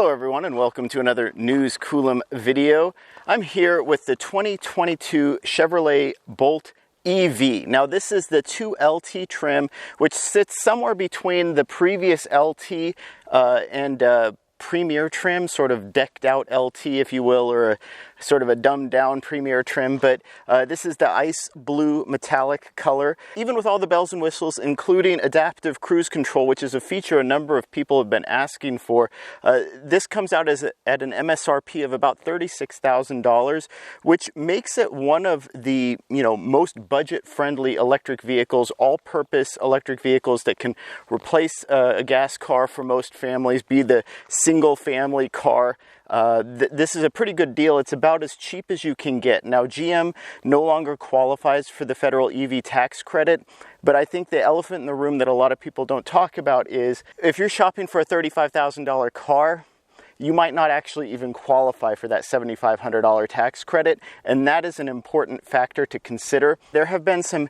Hello everyone and welcome to another News Coolum video. I'm here with the 2022 Chevrolet Bolt EV. Now this is the 2LT trim, which sits somewhere between the previous LT and Premier trim, sort of decked out LT if you will, or sort of a dumbed down Premier trim, but this is the ice blue metallic color. Even with all the bells and whistles, including adaptive cruise control, which is a feature a number of people have been asking for, this comes out at an MSRP of about $36,000, which makes it one of the most budget-friendly electric vehicles, all-purpose electric vehicles that can replace a gas car for most families, be the single-family car. This is a pretty good deal. It's about as cheap as you can get. Now, GM no longer qualifies for the federal EV tax credit, but I think the elephant in the room that a lot of people don't talk about is if you're shopping for a $35,000 car, you might not actually even qualify for that $7,500 tax credit, and that is an important factor to consider. There have been some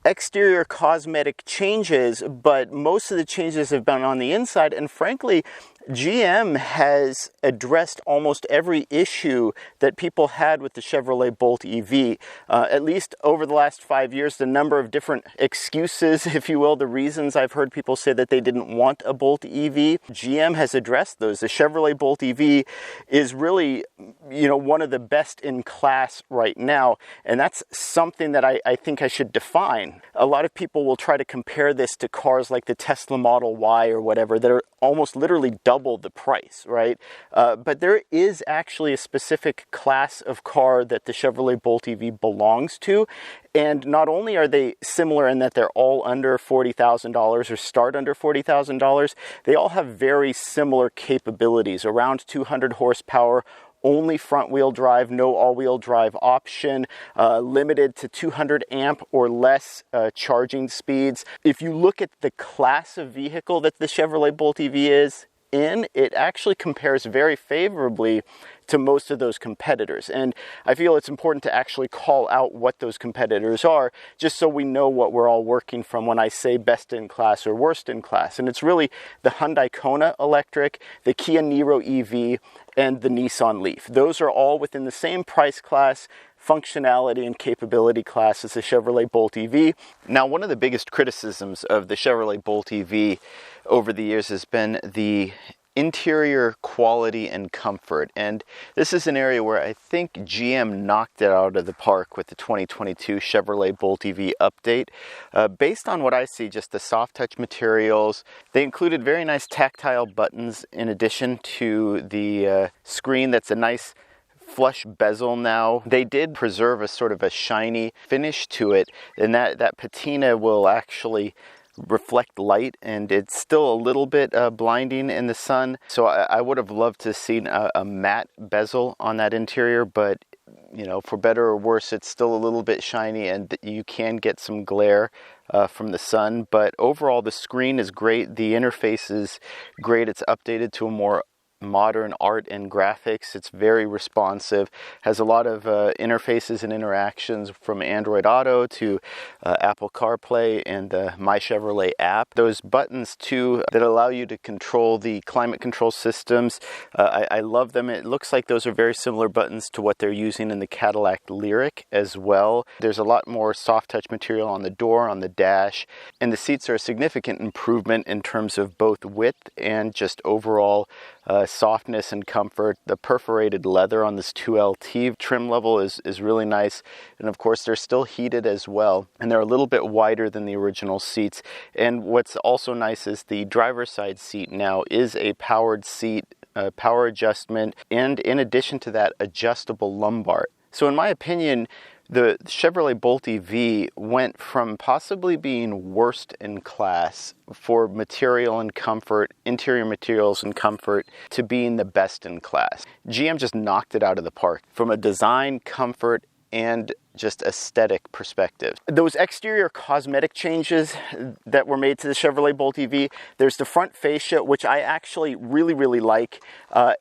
exterior cosmetic changes, but most of the changes have been on the inside, and frankly, GM has addressed almost every issue that people had with the Chevrolet Bolt EV. At least over the last 5 years, the number of different excuses, if you will, the reasons I've heard people say that they didn't want a Bolt EV, GM has addressed those. The Chevrolet Bolt EV is really, one of the best in class right now, and that's something that I think I should define. A lot of people will try to compare this to cars like the Tesla Model Y or whatever that are almost literally double the price, right? But there is actually a specific class of car that the Chevrolet Bolt EV belongs to. And not only are they similar in that they're all under $40,000 or start under $40,000, they all have very similar capabilities, around 200 horsepower, only front-wheel drive, no all-wheel drive option, limited to 200 amp or less charging speeds. If you look at the class of vehicle that the Chevrolet Bolt EV is in, it actually compares very favorably to most of those competitors. And I feel it's important to actually call out what those competitors are, just so we know what we're all working from when I say best in class or worst in class. And it's really the Hyundai Kona electric, the Kia Niro EV, and the Nissan Leaf. Those are all within the same price class, functionality and capability class as the Chevrolet Bolt EV. Now, one of the biggest criticisms of the Chevrolet Bolt EV over the years has been the interior quality and comfort, and this is an area where I think GM knocked it out of the park with the 2022 Chevrolet Bolt EV update. Based on what I see, just the soft touch materials, they included very nice tactile buttons in addition to the screen that's a nice flush bezel now. They did preserve a sort of a shiny finish to it, and that patina will actually reflect light, and it's still a little bit blinding in the sun. So I would have loved to have seen a matte bezel on that interior, but for better or worse, it's still a little bit shiny and you can get some glare from the sun. But overall, the screen is great. The interface is great. It's updated to a more modern art and graphics. It's very responsive, has a lot of interfaces and interactions from Android Auto to Apple CarPlay and the My Chevrolet app. Those buttons too that allow you to control the climate control systems, I love them. It looks like those are very similar buttons to what they're using in the Cadillac Lyriq as well. There's a lot more soft touch material on the door, on the dash, and the seats are a significant improvement in terms of both width and just overall softness and comfort. The perforated leather on this 2LT trim level is really nice, and of course they're still heated as well, and they're a little bit wider than the original seats. And what's also nice is the driver's side seat now is a powered seat, power adjustment, and in addition to that, adjustable lumbar. So in my opinion, the Chevrolet Bolt EV went from possibly being worst in class for material and comfort, interior materials and comfort, to being the best in class. GM just knocked it out of the park from a design, comfort, and just aesthetic perspective. Those exterior cosmetic changes that were made to the Chevrolet Bolt EV, there's the front fascia, which I actually really like,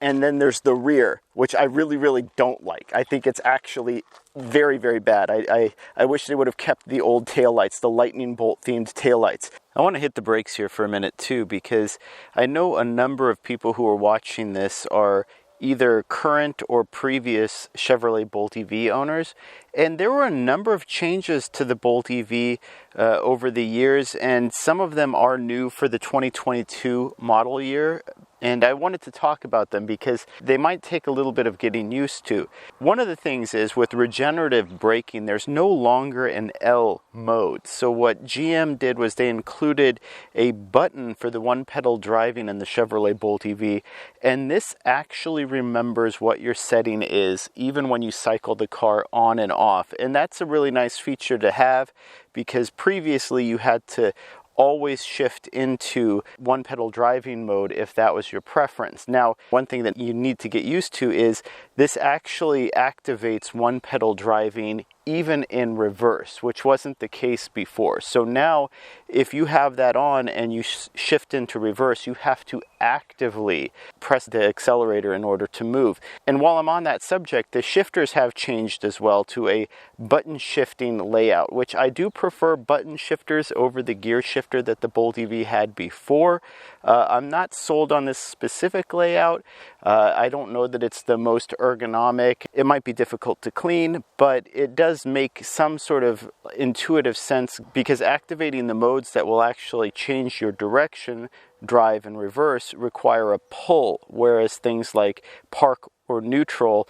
and then there's the rear, which I really don't like. I think it's actually very bad. I wish they would have kept the old taillights, the lightning bolt themed taillights. I want to hit the brakes here for a minute too, because I know a number of people who are watching this are either current or previous Chevrolet Bolt EV owners, and there were a number of changes to the Bolt EV over the years, and some of them are new for the 2022 model year. And I wanted to talk about them because they might take a little bit of getting used to. One of the things is with regenerative braking, there's no longer an L mode. So what GM did was they included a button for the one pedal driving in the Chevrolet Bolt EV. And this actually remembers what your setting is, even when you cycle the car on and off. And that's a really nice feature to have, because previously you had to always shift into one pedal driving mode if that was your preference. Now, one thing that you need to get used to is this actually activates one pedal driving even in reverse, which wasn't the case before. So now, if you have that on and you shift into reverse, you have to actively press the accelerator in order to move. And while I'm on that subject, the shifters have changed as well to a button shifting layout, which I do prefer button shifters over the gear shifter that the Bolt EV had before. I'm not sold on this specific layout. I don't know that it's the most ergonomic. It might be difficult to clean, but it does make some sort of intuitive sense, because activating the modes that will actually change your direction, drive and reverse, require a pull, whereas things like park or neutral,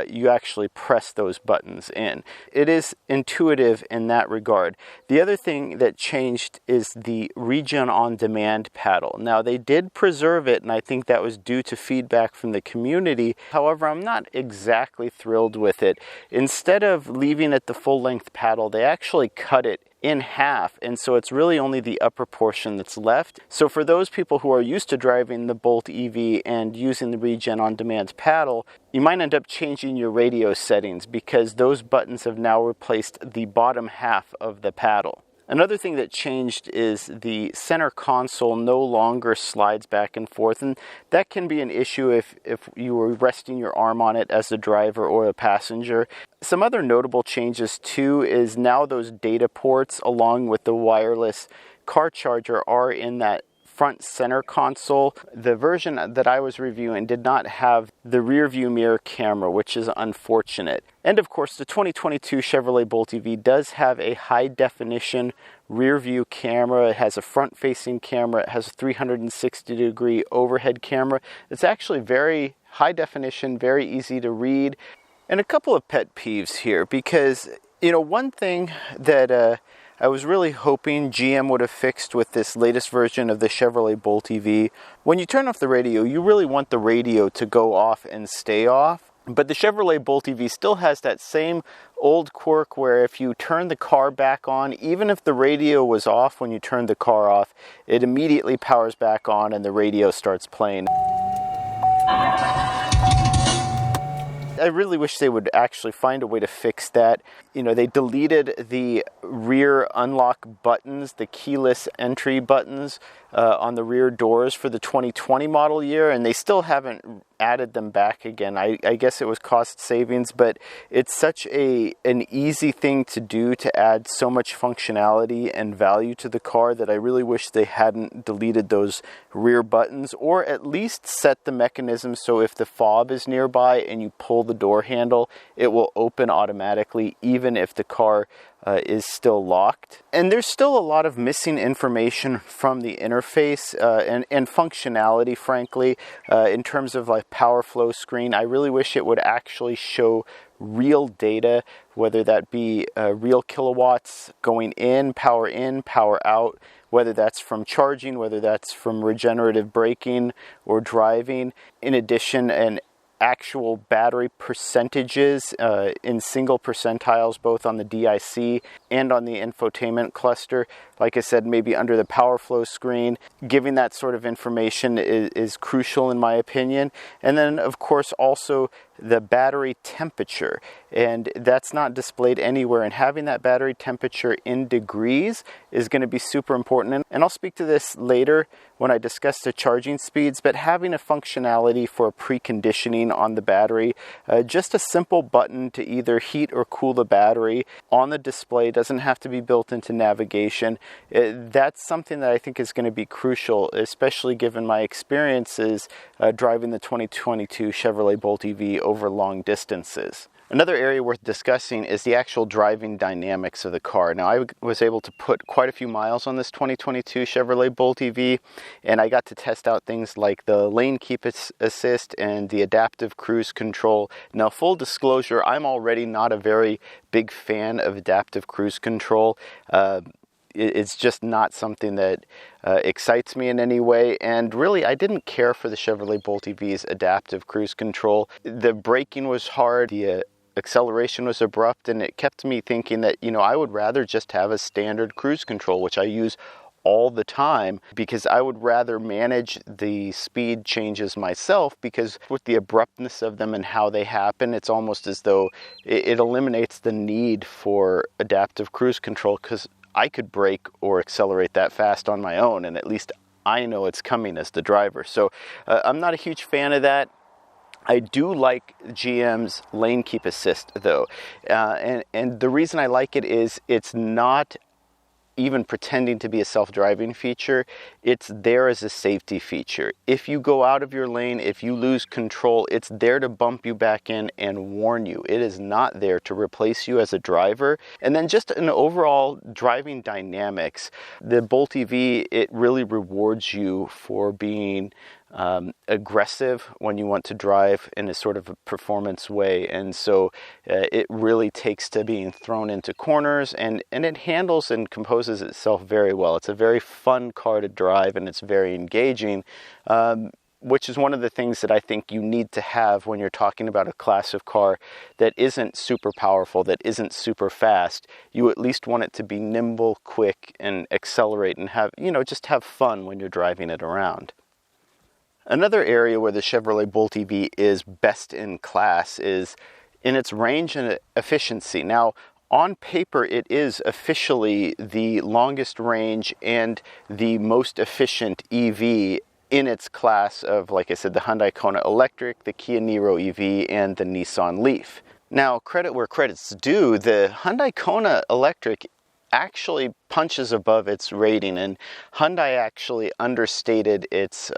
you actually press those buttons in. It is intuitive in that regard. The other thing that changed is the Regen on Demand paddle. Now, they did preserve it, and I think that was due to feedback from the community. However, I'm not exactly thrilled with it. Instead of leaving it the full-length paddle, they actually cut it in half, and so it's really only the upper portion that's left. So for those people who are used to driving the Bolt EV and using the Regen on Demand paddle, you might end up changing your radio settings, because those buttons have now replaced the bottom half of the paddle. Another thing that changed is the center console no longer slides back and forth, and that can be an issue if you were resting your arm on it as a driver or a passenger. Some other notable changes too is now those data ports along with the wireless car charger are in that front center console. The version that I was reviewing did not have the rear view mirror camera, which is unfortunate. And of course, the 2022 Chevrolet Bolt EV does have a high definition rear view camera. It has a front facing camera. It has a 360-degree overhead camera. It's actually very high definition, very easy to read. And a couple of pet peeves here, because, you know, one thing that I was really hoping GM would have fixed with this latest version of the Chevrolet Bolt EV. When you turn off the radio, you really want the radio to go off and stay off. But the Chevrolet Bolt EV still has that same old quirk where if you turn the car back on, even if the radio was off when you turned the car off, it immediately powers back on and the radio starts playing. I really wish they would actually find a way to fix that. You know, they deleted the rear unlock buttons, the keyless entry buttons on the rear doors for the 2020 model year, and they still haven't added them back again. I guess it was cost savings, but it's such an easy thing to do to add so much functionality and value to the car that I really wish they hadn't deleted those rear buttons, or at least set the mechanism so if the fob is nearby and you pull the door handle, it will open automatically even if the car is still locked. And there's still a lot of missing information from the interface and functionality, frankly, in terms of like power flow screen. I really wish it would actually show real data, whether that be real kilowatts going in, power out, whether that's from charging, whether that's from regenerative braking or driving. In addition, an actual battery percentages in single percentiles, both on the DIC and on the infotainment cluster. Like I said, maybe under the power flow screen. Giving that sort of information is crucial in my opinion. And then of course also the battery temperature, and that's not displayed anywhere, and having that battery temperature in degrees is going to be super important. And I'll speak to this later when I discuss the charging speeds, but having a functionality for preconditioning on the battery, just a simple button to either heat or cool the battery on the display, doesn't have to be built into navigation, That's something that I think is going to be crucial, especially given my experiences driving the 2022 Chevrolet Bolt EV over long distances. Another area worth discussing is the actual driving dynamics of the car. Now, I was able to put quite a few miles on this 2022 Chevrolet Bolt EV, and I got to test out things like the lane keep assist and the adaptive cruise control. Now, full disclosure, I'm already not a very big fan of adaptive cruise control. It's just not something that excites me in any way, and really I didn't care for the Chevrolet Bolt EV's adaptive cruise control. The braking was hard, the acceleration was abrupt, and it kept me thinking that, you know, I would rather just have a standard cruise control, which I use all the time, because I would rather manage the speed changes myself, because with the abruptness of them and how they happen, it's almost as though it eliminates the need for adaptive cruise control, because I could brake or accelerate that fast on my own, and at least I know it's coming as the driver. So I'm not a huge fan of that. I do like GM's lane keep assist though, and the reason I like it is it's not even pretending to be a self-driving feature. It's there as a safety feature. If you go out of your lane, if you lose control, it's there to bump you back in and warn you. It is not there to replace you as a driver. And then just an overall driving dynamics, the Bolt EV, it really rewards you for being aggressive when you want to drive in a sort of a performance way, and so it really takes to being thrown into corners, and it handles and composes itself very well. It's a very fun car to drive, and it's very engaging, which is one of the things that I think you need to have when you're talking about a class of car that isn't super powerful, that isn't super fast. You at least want it to be nimble, quick, and accelerate, and have, you know, just have fun when you're driving it around. Another area where the Chevrolet Bolt EV is best in class is in its range and efficiency. Now, on paper, it is officially the longest range and the most efficient EV in its class of, like I said, the Hyundai Kona Electric, the Kia Niro EV, and the Nissan Leaf. Now, credit where credit's due, the Hyundai Kona Electric actually punches above its rating, and Hyundai actually understated its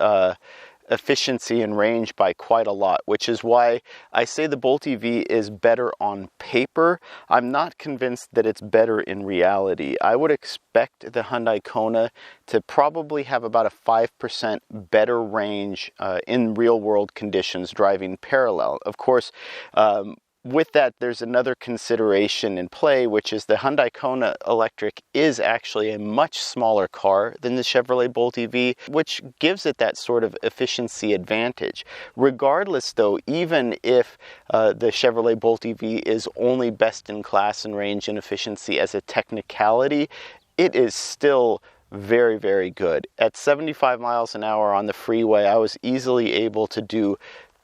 efficiency and range by quite a lot, which is why I say the Bolt EV is better on paper. I'm not convinced that it's better in reality. I would expect the Hyundai Kona to probably have about a 5% better range in real world conditions driving parallel. Of course, with that, there's another consideration in play, which is the Hyundai Kona Electric is actually a much smaller car than the Chevrolet Bolt EV, which gives it that sort of efficiency advantage. Regardless, though, even if the Chevrolet Bolt EV is only best in class in range and efficiency as a technicality, it is still very, very good. At 75 miles an hour on the freeway, I was easily able to do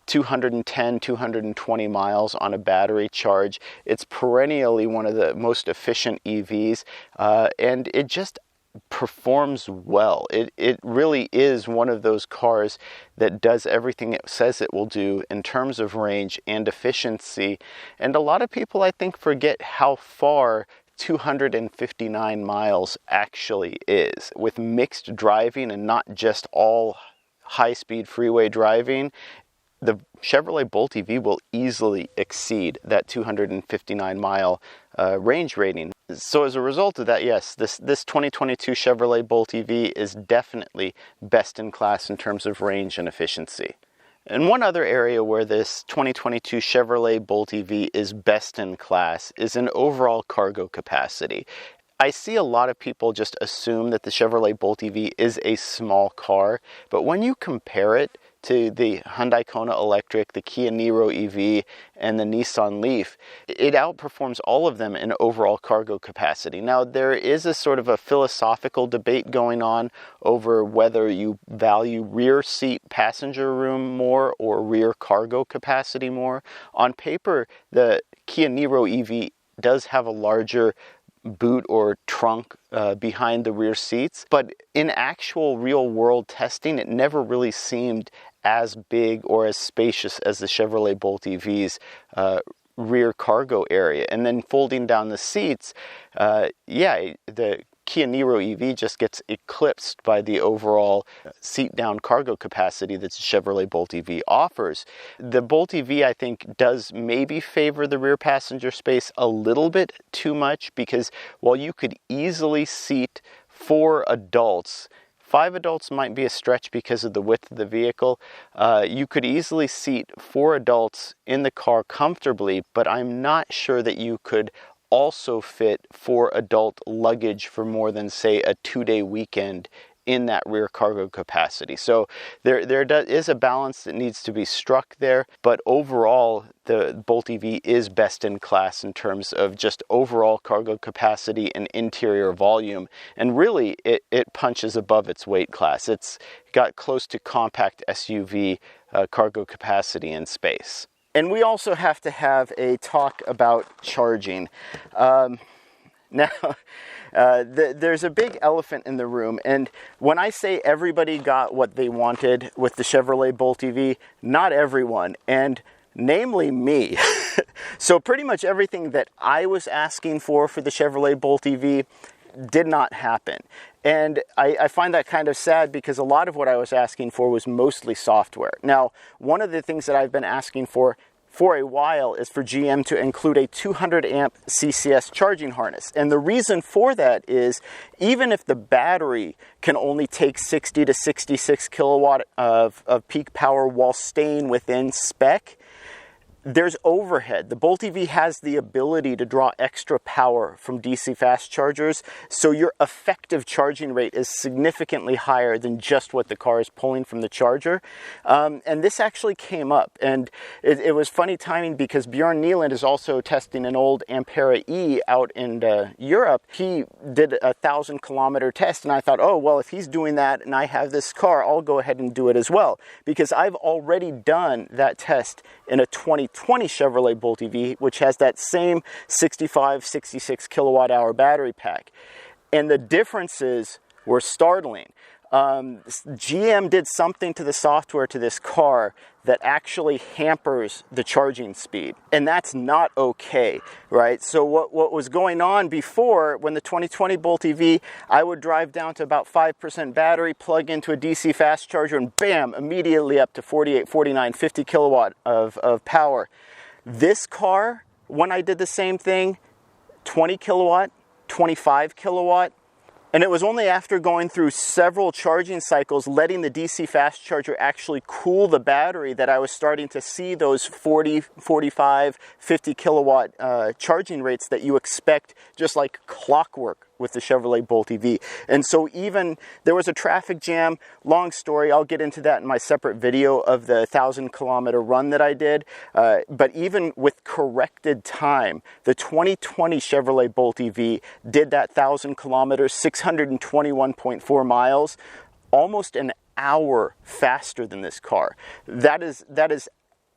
210, 220 miles on a battery charge. It's perennially one of the most efficient EVs, and it just performs well. It really is one of those cars that does everything it says it will do in terms of range and efficiency. And a lot of people, I think, forget how far 259 miles actually is. With mixed driving and not just all high-speed freeway driving, the Chevrolet Bolt EV will easily exceed that 259 mile range rating. So as a result of that, yes, this 2022 Chevrolet Bolt EV is definitely best in class in terms of range and efficiency. And one other area where this 2022 Chevrolet Bolt EV is best in class is in overall cargo capacity. I see a lot of people just assume that the Chevrolet Bolt EV is a small car, but when you compare it to the Hyundai Kona Electric, the Kia Niro EV, and the Nissan Leaf, it outperforms all of them in overall cargo capacity. Now, there is a sort of a philosophical debate going on over whether you value rear seat passenger room more or rear cargo capacity more. On paper, the Kia Niro EV does have a larger boot or trunk behind the rear seats, but in actual real world testing, it never really seemed as big or as spacious as the Chevrolet Bolt EV's rear cargo area. And then folding down the seats, the Kia Niro EV just gets eclipsed by the overall seat-down cargo capacity that the Chevrolet Bolt EV offers. The Bolt EV, I think, does maybe favor the rear passenger space a little bit too much, because while you could easily seat 4 adults, 5 adults might be a stretch because of the width of the vehicle. You could easily seat 4 adults in the car comfortably, but I'm not sure that you could also fit 4 adult luggage for more than, say, a 2-day weekend in that rear cargo capacity. So there is a balance that needs to be struck there, but overall the Bolt EV is best in class in terms of just overall cargo capacity and interior volume, and really it punches above its weight class. It's got close to compact SUV cargo capacity and space. And we also have to have a talk about charging. Now, there's a big elephant in the room, and when I say everybody got what they wanted with the Chevrolet Bolt EV, not everyone, and namely me. So pretty much everything that I was asking for the Chevrolet Bolt EV did not happen. And I find that kind of sad, because a lot of what I was asking for was mostly software. Now, one of the things that I've been asking for a while is for GM to include a 200 amp CCS charging harness. And the reason for that is, even if the battery can only take 60 to 66 kilowatt of peak power while staying within spec, there's overhead. The Bolt EV has the ability to draw extra power from DC fast chargers, so your effective charging rate is significantly higher than just what the car is pulling from the charger. And this actually came up, and it was funny timing, because Bjorn Nyland is also testing an old Ampera E out in Europe. He did a 1,000-kilometer test, and I thought, oh, well, if he's doing that and I have this car, I'll go ahead and do it as well, because I've already done that test in a 2020 Chevrolet Bolt EV, which has that same 65, 66 kilowatt hour battery pack. And the differences were startling. GM did something to the software to this car that actually hampers the charging speed, and that's not okay, right? So what was going on before, when the 2020 Bolt EV, I would drive down to about 5% battery, plug into a DC fast charger, and bam, immediately up to 48, 49, 50 kilowatt of power. This car, when I did the same thing, 20 kilowatt, 25 kilowatt, and it was only after going through several charging cycles, letting the DC fast charger actually cool the battery, that I was starting to see those 40, 45, 50 kilowatt charging rates that you expect just like clockwork with the Chevrolet Bolt EV. And so even there was a traffic jam, long story, I'll get into that in my separate video of the 1,000-kilometer run that I did. But even with corrected time, the 2020 Chevrolet Bolt EV did that 1,000 kilometers, 621.4 miles, almost an hour faster than this car. That is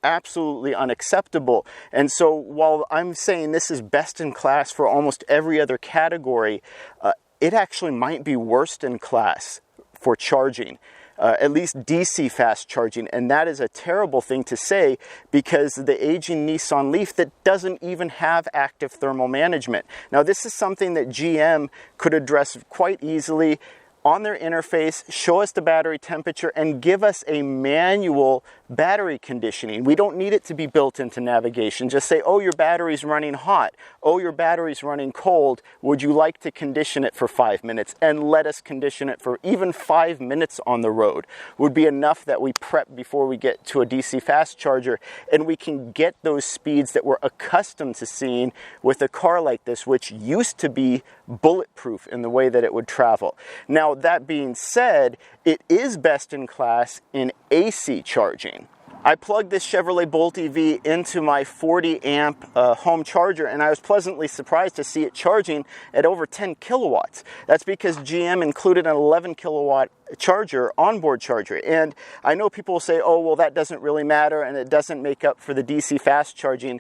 absolutely unacceptable. And so while I'm saying this is best in class for almost every other category, it actually might be worst in class for charging, at least DC fast charging. And that is a terrible thing to say, because the aging Nissan Leaf that doesn't even have active thermal management. Now, this is something that GM could address quite easily on their interface, show us the battery temperature, and give us a manual battery conditioning. We don't need it to be built into navigation. Just say, oh, your battery's running hot. Oh, your battery's running cold. Would you like to condition it for 5 minutes? And let us condition it for even 5 minutes on the road. Would be enough that we prep before we get to a DC fast charger, and we can get those speeds that we're accustomed to seeing with a car like this, which used to be bulletproof in the way that it would travel. Now, that being said, it is best in class in AC charging. I plugged this Chevrolet Bolt EV into my 40 amp home charger, and I was pleasantly surprised to see it charging at over 10 kilowatts. That's because GM included an 11 kilowatt charger, onboard charger. And I know people will say, oh, well, that doesn't really matter and it doesn't make up for the DC fast charging.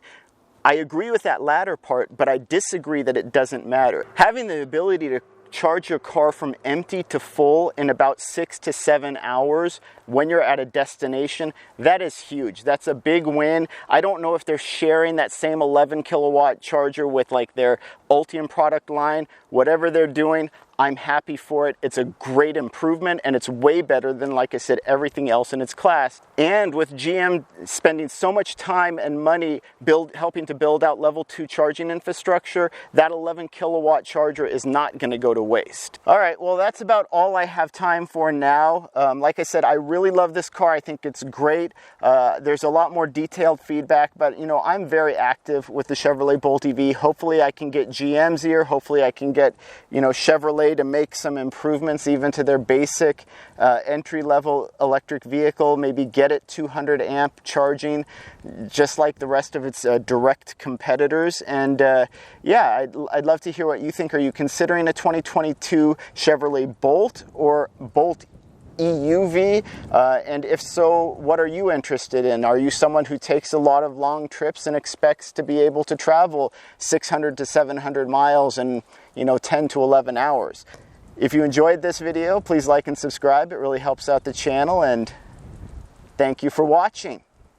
I agree with that latter part, but I disagree that it doesn't matter. Having the ability to charge your car from empty to full in about 6 to 7 hours when you're at a destination, that is huge. That's a big win. I don't know if they're sharing that same 11 kilowatt charger with like their Ultium product line. Whatever they're doing, I'm happy for it. It's a great improvement, and it's way better than, like I said, everything else in its class. And with GM spending so much time and money helping to build out level 2 charging infrastructure, that 11 kilowatt charger is not going to go to waste. All right, well, that's about all I have time for now. Like I said, I really love this car. I think it's great. There's a lot more detailed feedback, but you know, I'm very active with the Chevrolet Bolt EV. Hopefully I can get GM's ear. Hopefully I can get, you know, Chevrolet to make some improvements even to their basic entry-level electric vehicle, maybe get it 200 amp charging just like the rest of its direct competitors. And yeah, I'd love to hear what you think. Are you considering a 2022 Chevrolet Bolt or Bolt EUV? And if so, what are you interested in? Are you someone who takes a lot of long trips and expects to be able to travel 600 to 700 miles in, you know, 10 to 11 hours? If you enjoyed this video, please like and subscribe. It really helps out the channel, and thank you for watching.